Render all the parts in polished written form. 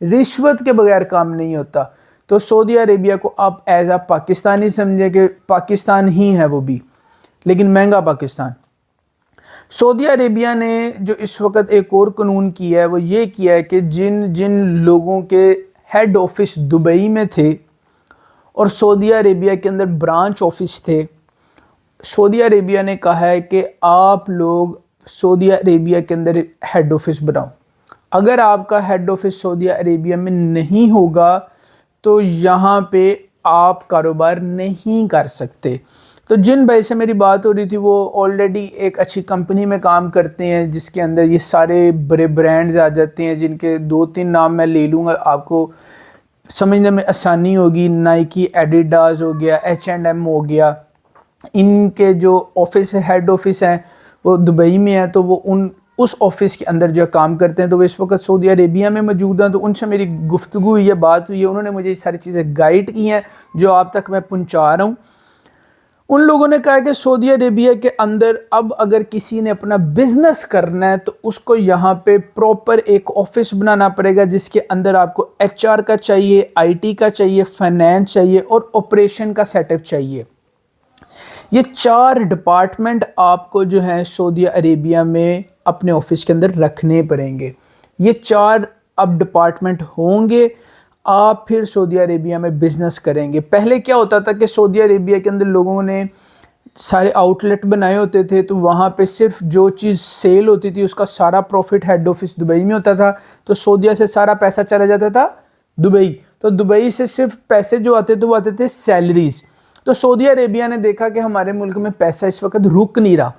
رشوت کے بغیر کام نہیں ہوتا. تو سعودی عربیہ کو آپ ایز اے پاکستانی سمجھیں کہ پاکستان ہی ہے وہ بھی، لیکن مہنگا پاکستان. سعودی عربیہ نے جو اس وقت ایک اور قانون کیا ہے وہ یہ کیا ہے کہ جن لوگوں کے ہیڈ آفس دبئی میں تھے اور سعودی عربیہ کے اندر برانچ آفس تھے، سعودی عربیہ نے کہا ہے کہ آپ لوگ سعودی عربیہ کے اندر ہیڈ آفس بناؤ. اگر آپ کا ہیڈ آفس سعودی عربیہ میں نہیں ہوگا تو یہاں پہ آپ کاروبار نہیں کر سکتے. تو جن بھائی سے میری بات ہو رہی تھی وہ آلریڈی ایک اچھی کمپنی میں کام کرتے ہیں جس کے اندر یہ سارے بڑے برانڈز آ جاتے ہیں، جن کے 2-3 نام میں لے لوں گا، آپ کو سمجھنے میں آسانی ہوگی. نائکی، ایڈیڈاز ہو گیا، H&M ہو گیا. ان کے جو آفس ہے، ہیڈ آفس ہیں، وہ دبئی میں ہے. تو وہ اس آفس کے اندر جو کام کرتے ہیں تو وہ اس وقت سعودی عربیہ میں موجود ہیں. تو ان سے میری گفتگو ہوئی ہے، بات ہوئی ہے، انہوں نے مجھے یہ ساری چیزیں گائیڈ کی ہیں جو آپ تک میں پہنچا رہا ہوں. ان لوگوں نے کہا کہ سعودی عربیہ کے اندر اب اگر کسی نے اپنا بزنس کرنا ہے تو اس کو یہاں پہ پراپر ایک آفس بنانا پڑے گا جس کے اندر آپ کو HR کا چاہیے، IT کا چاہیے، فائنینس چاہیے اور آپریشن کا سیٹ اپ چاہیے. یہ 4 ڈپارٹمنٹ آپ کو جو ہے سعودی عربیہ میں اپنے آفس کے اندر رکھنے پڑیں گے. یہ 4 اب ڈپارٹمنٹ ہوں گے، آپ پھر سعودی عربیہ میں بزنس کریں گے. پہلے کیا ہوتا تھا کہ سعودی عربیہ کے اندر لوگوں نے سارے آؤٹ لیٹ بنائے ہوتے تھے تو وہاں پہ صرف جو چیز سیل ہوتی تھی اس کا سارا پروفٹ ہیڈ آفس دبئی میں ہوتا تھا. تو سعودیہ سے سارا پیسہ چلا جاتا تھا دبئی. تو دبئی سے صرف پیسے جو آتے تھے وہ آتے تھے سیلریز. تو سعودی عربیہ نے دیکھا کہ ہمارے ملک میں پیسہ اس وقت رک نہیں رہا.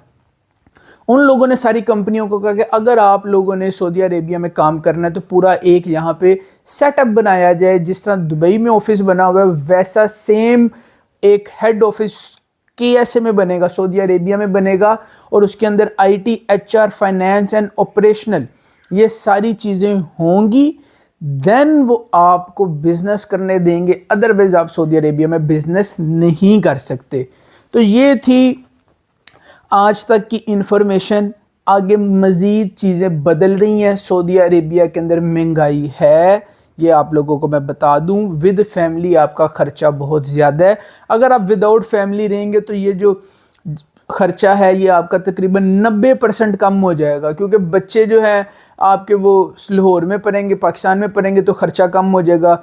ان لوگوں نے ساری کمپنیوں کو کہا کہ اگر آپ لوگوں نے سعودی عربیہ میں کام کرنا ہے تو پورا ایک یہاں پہ سیٹ اپ بنایا جائے. جس طرح دبئی میں آفس بنا ہوا ہے ویسا سیم ایک ہیڈ آفس KSA میں بنے گا، سعودی عربیہ میں بنے گا. اور اس کے اندر IT، HR، finance and operational یہ ساری چیزیں ہوں گی. دین وہ آپ کو بزنس کرنے دیں گے، ادروائز آپ سعودی عربیہ میں بزنس نہیں کر سکتے. تو یہ تھی آج تک کی انفارمیشن. آگے مزید چیزیں بدل رہی ہیں. سعودی عربیہ کے اندر مہنگائی ہے، یہ آپ لوگوں کو میں بتا دوں. ود فیملی آپ کا خرچہ بہت زیادہ ہے. اگر آپ ود آؤٹ فیملی رہیں گے تو یہ جو خرچہ ہے یہ آپ کا تقریباً 90% کم ہو جائے گا، کیونکہ بچے جو ہیں آپ کے وہ لاہور میں پڑھیں گے، پاکستان میں پڑھیں گے تو خرچہ کم ہو جائے گا.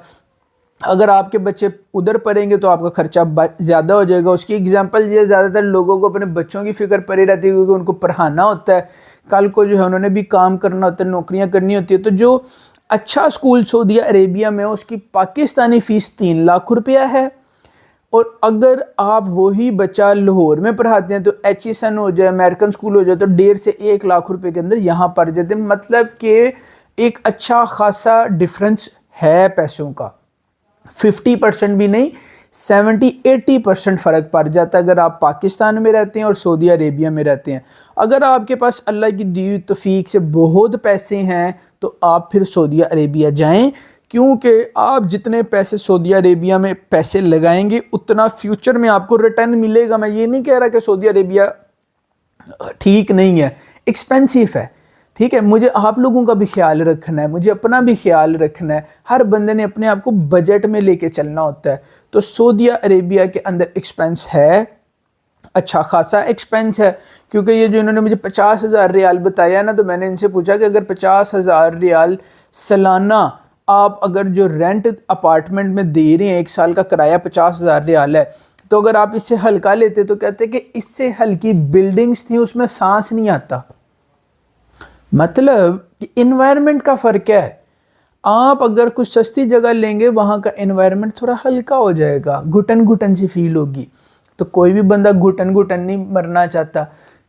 اگر آپ کے بچے ادھر پڑھیں گے تو آپ کا خرچہ زیادہ ہو جائے گا. اس کی اگزامپل یہ زیادہ تر لوگوں کو اپنے بچوں کی فکر پڑی رہتی ہے کیونکہ ان کو پڑھانا ہوتا ہے، کل کو جو ہے انہوں نے بھی کام کرنا ہوتا ہے، نوکریاں کرنی ہوتی ہے. تو جو اچھا اسکول سعودی عربیہ میں اس کی پاکستانی فیس 3 لاکھ روپیہ ہے. اور اگر آپ وہی بچہ لاہور میں پڑھاتے ہیں تو HSN ہو جائے، امریکن اسکول ہو جائے تو 1.5 سے 1 لاکھ روپے کے اندر یہاں پڑ جاتے ہیں. مطلب کہ ایک اچھا خاصا ڈفرنس ہے پیسوں کا. 50% بھی نہیں، 70-80% فرق پڑ جاتا ہے اگر آپ پاکستان میں رہتے ہیں اور سعودی عربیہ میں رہتے ہیں. اگر آپ کے پاس اللہ کی دی ہوئی توفیق سے بہت پیسے ہیں تو آپ پھر سعودی عربیہ جائیں، کیونکہ آپ جتنے پیسے سعودی عربیہ میں پیسے لگائیں گے اتنا فیوچر میں آپ کو ریٹرن ملے گا. میں یہ نہیں کہہ رہا کہ سعودی عربیہ ٹھیک نہیں ہے، ایکسپینسیو ہے، ٹھیک ہے. مجھے آپ لوگوں کا بھی خیال رکھنا ہے، مجھے اپنا بھی خیال رکھنا ہے. ہر بندے نے اپنے آپ کو بجٹ میں لے کے چلنا ہوتا ہے. تو سعودی عربیہ کے اندر ایکسپینس ہے، اچھا خاصا ایکسپینس ہے. کیونکہ یہ جو انہوں نے مجھے 50,000 ریال بتایا نا، تو میں نے ان سے پوچھا کہ اگر 50,000 ریال سالانہ آپ اگر جو رینٹ اپارٹمنٹ میں دے رہے ہیں، 1 سال کا کرایہ 50,000 ریال ہے، تو اگر آپ اس سے ہلکا لیتے تو کہتے کہ اس سے ہلکی بلڈنگز تھیں اس میں سانس نہیں آتا. مطلب کہ انوائرمنٹ کا فرق ہے. آپ اگر کچھ سستی جگہ لیں گے وہاں کا انوائرمنٹ تھوڑا ہلکا ہو جائے گا، گھٹن گھٹن سی فیل ہوگی. تو کوئی بھی بندہ گھٹن گھٹن نہیں مرنا چاہتا،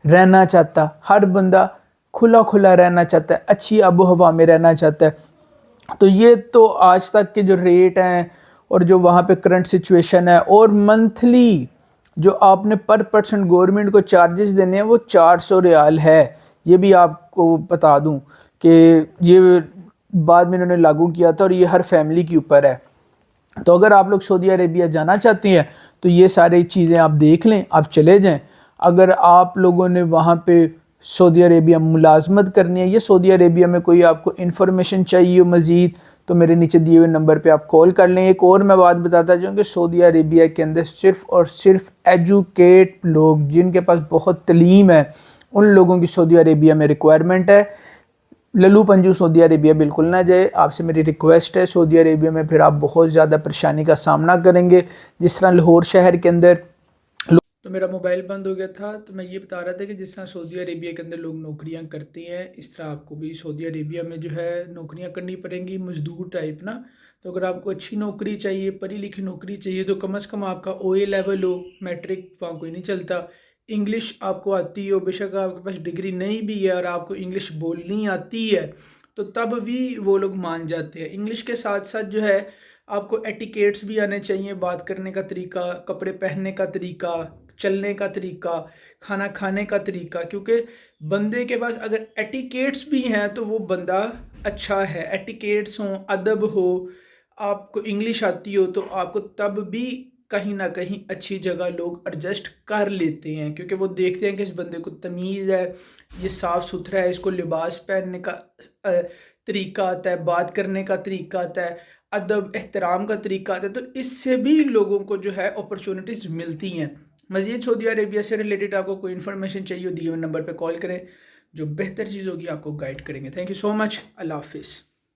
رہنا چاہتا. ہر بندہ کھلا کھلا رہنا چاہتا ہے، اچھی آب و ہوا میں رہنا چاہتا ہے. تو یہ تو آج تک کے جو ریٹ ہیں اور جو وہاں پہ کرنٹ سچویشن ہے، اور منتھلی جو آپ نے پر پرسن گورنمنٹ کو چارجز دینے ہیں وہ 400 ریال ہے. یہ بھی آپ کو بتا دوں کہ یہ بعد میں انہوں نے لاگو کیا تھا اور یہ ہر فیملی کے اوپر ہے. تو اگر آپ لوگ سعودی عربیہ جانا چاہتے ہیں تو یہ ساری چیزیں آپ دیکھ لیں، آپ چلے جائیں. اگر آپ لوگوں نے وہاں پہ سعودی عربیہ ملازمت کرنی ہے یا سعودی عربیہ میں کوئی آپ کو انفارمیشن چاہیے مزید تو میرے نیچے دیے ہوئے نمبر پہ آپ کال کر لیں۔ ایک اور میں بات بتاتا جاؤں کہ سعودی عربیہ کے اندر صرف اور صرف ایجوکیٹ لوگ جن کے پاس بہت تعلیم ہے ان لوگوں کی سعودی عربیہ میں ریکوائرمنٹ ہے۔ للو پنجو سعودی عربیہ بالکل نہ جائے، آپ سے میری ریکویسٹ ہے۔ سعودی عربیہ میں پھر آپ بہت زیادہ پریشانی کا سامنا کریں گے، جس طرح لاہور شہر کے اندر تو میرا موبائل بند ہو گیا تھا، تو میں یہ بتا رہا تھا کہ جس طرح سعودی عربیہ کے اندر لوگ نوکریاں کرتے ہیں اس طرح آپ کو بھی سعودی عربیہ میں جو ہے نوکریاں کرنی پڑیں گی، مزدور ٹائپ نا۔ تو اگر آپ کو اچھی نوکری چاہیے، پڑھی لکھی نوکری چاہیے، تو کم از کم آپ کا او اے لیول ہو، میٹرک وہاں کوئی نہیں چلتا، انگلش آپ کو آتی ہو، بے شک آپ کے پاس ڈگری نہیں بھی ہے اور آپ کو انگلش بولنی آتی ہے تو تب بھی وہ لوگ مان جاتے ہیں۔ انگلش کے ساتھ ساتھ جو ہے آپ کو ایٹیکیٹس بھی آنے چاہیے، بات کرنے کا طریقہ، کپڑے پہننے کا طریقہ، چلنے کا طریقہ، کھانا کھانے کا طریقہ، کیونکہ بندے کے پاس اگر ایٹیکیٹس بھی ہیں تو وہ بندہ اچھا ہے۔ ایٹیکیٹس ہوں، ادب ہو، آپ کو انگلش آتی ہو تو آپ کو تب بھی کہیں نہ کہیں اچھی جگہ لوگ ایڈجسٹ کر لیتے ہیں، کیونکہ وہ دیکھتے ہیں کہ اس بندے کو تمیز ہے، یہ صاف ستھرا ہے، اس کو لباس پہننے کا طریقہ آتا ہے، بات کرنے کا طریقہ آتا ہے، ادب احترام کا طریقہ آتا ہے، تو اس سے بھی لوگوں کو جو ہے اپرچونٹیز ملتی ہیں۔ مزید سعودی عربیہ سے ریلیٹڈ آپ کو کوئی انفارمیشن چاہیے ہو، دیے ہوئے نمبر پہ کال کریں، جو بہتر چیز ہوگی آپ کو گائیڈ کریں گے۔ تھینک یو سو مچ، اللہ حافظ۔